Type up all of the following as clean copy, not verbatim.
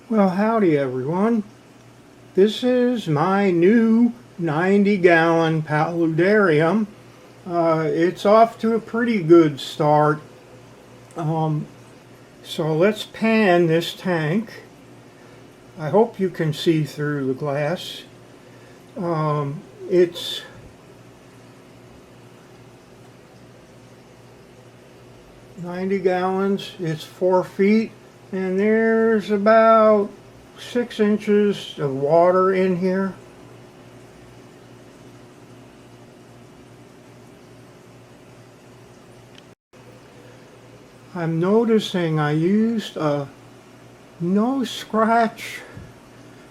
Well, howdy everyone. This is my new 90-gallon paludarium. It's off to a pretty good start. So let's pan this tank. I hope you can see through the glass. It's 90 gallons, it's 4 feet, and there's about 6 inches of water in here. I'm noticing I used a no scratch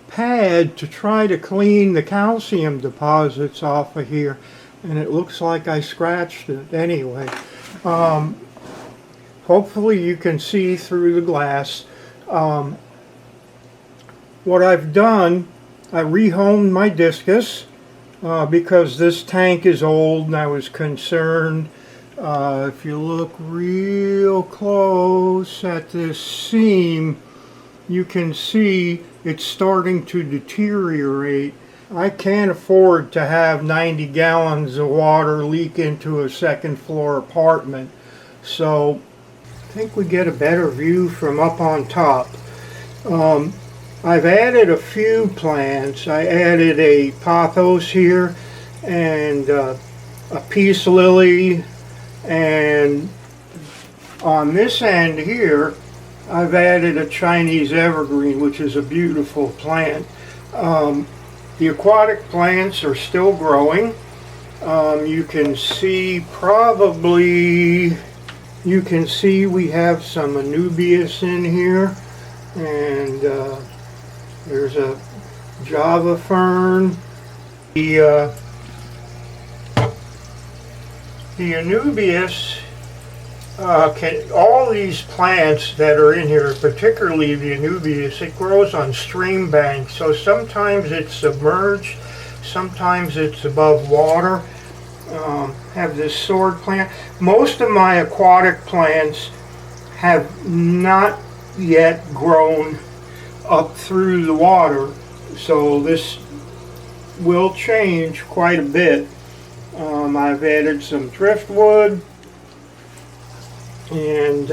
pad to try to clean the calcium deposits off of here, and it looks like I scratched it anyway. Hopefully you can see through the glass. What I've done, I rehomed my discus because this tank is old and I was concerned. If you look real close at this seam, you can see it's starting to deteriorate. I can't afford to have 90 gallons of water leak into a second floor apartment. So I think we get a better view from up on top. I've added a few plants. I added a pothos here and a peace lily, and on this end here I've added a Chinese evergreen, which is a beautiful plant. The aquatic plants are still growing. You can see we have some Anubias in here, and there's a Java fern. The Anubias, all these plants that are in here, particularly the Anubias, it grows on stream banks. So sometimes it's submerged, sometimes it's above water. Have this sword plant. Most of my aquatic plants have not yet grown up through the water, so this will change quite a bit. I've added some driftwood, and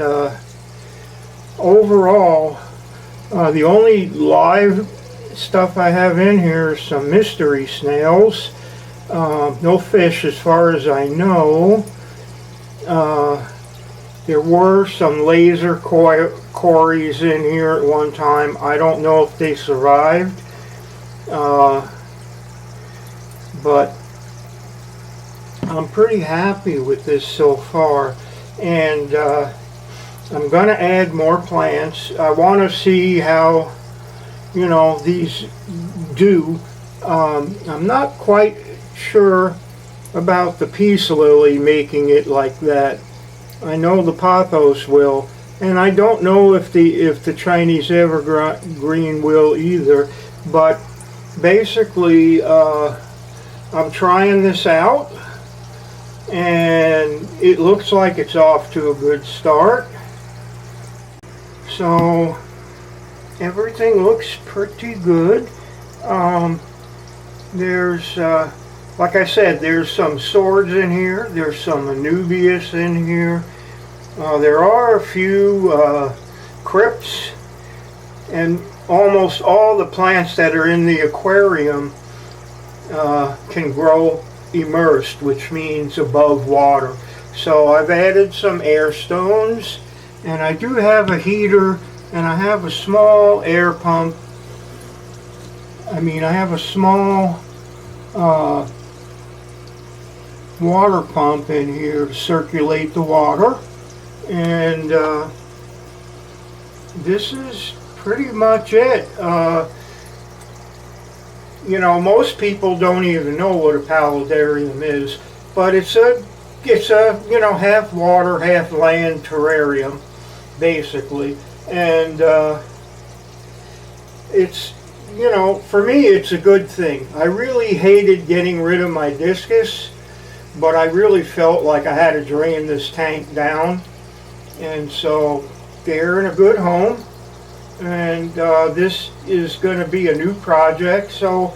overall the only live stuff I have in here is some mystery snails. No fish as far as I know. There were some laser cories in here at one time. I don't know if they survived, but I'm pretty happy with this so far, and I'm going to add more plants. I want to see how, these do. I'm not quite sure about the peace lily making it like that. I know the pothos will, and I don't know if the Chinese evergreen will either. But basically, I'm trying this out, and it looks like it's off to a good start. So everything looks pretty good. There's like I said, there's some swords in here, there's some Anubias in here, there are a few crypts, and almost all the plants that are in the aquarium can grow immersed, which means above water. So I've added some air stones, and I do have a heater, and I have a small air pump. I have a small water pump in here to circulate the water, and this is pretty much it. Most people don't even know what a paludarium is, but it's a half water, half land terrarium, basically, and it's, for me, it's a good thing. I really hated getting rid of my discus, but I really felt like I had to drain this tank down, and so they're in a good home, and this is going to be a new project, so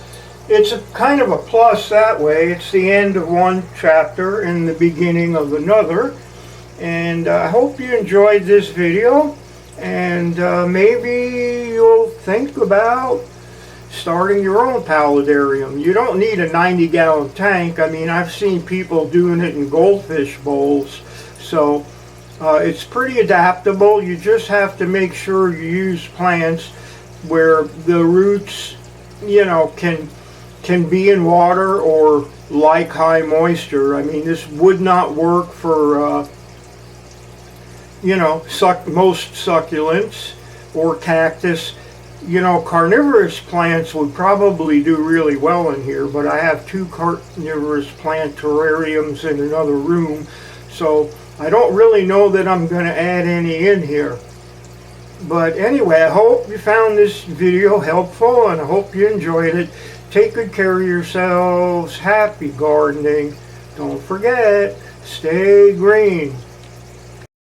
it's a kind of a plus that way. It's the end of one chapter and the beginning of another. And I hope you enjoyed this video, and maybe you'll think about starting your own paludarium. You don't need a 90-gallon tank. I mean, I've seen people doing it in goldfish bowls, so it's pretty adaptable. You just have to make sure you use plants where the roots, you know, can be in water or like high moisture. I mean, this would not work for you know, most succulents or cactus. You know, carnivorous plants would probably do really well in here, but I have 2 carnivorous plant terrariums in another room, so I don't really know that I'm going to add any in here. But anyway, I hope you found this video helpful, and I hope you enjoyed it. Take good care of yourselves. Happy gardening. Don't forget, stay green.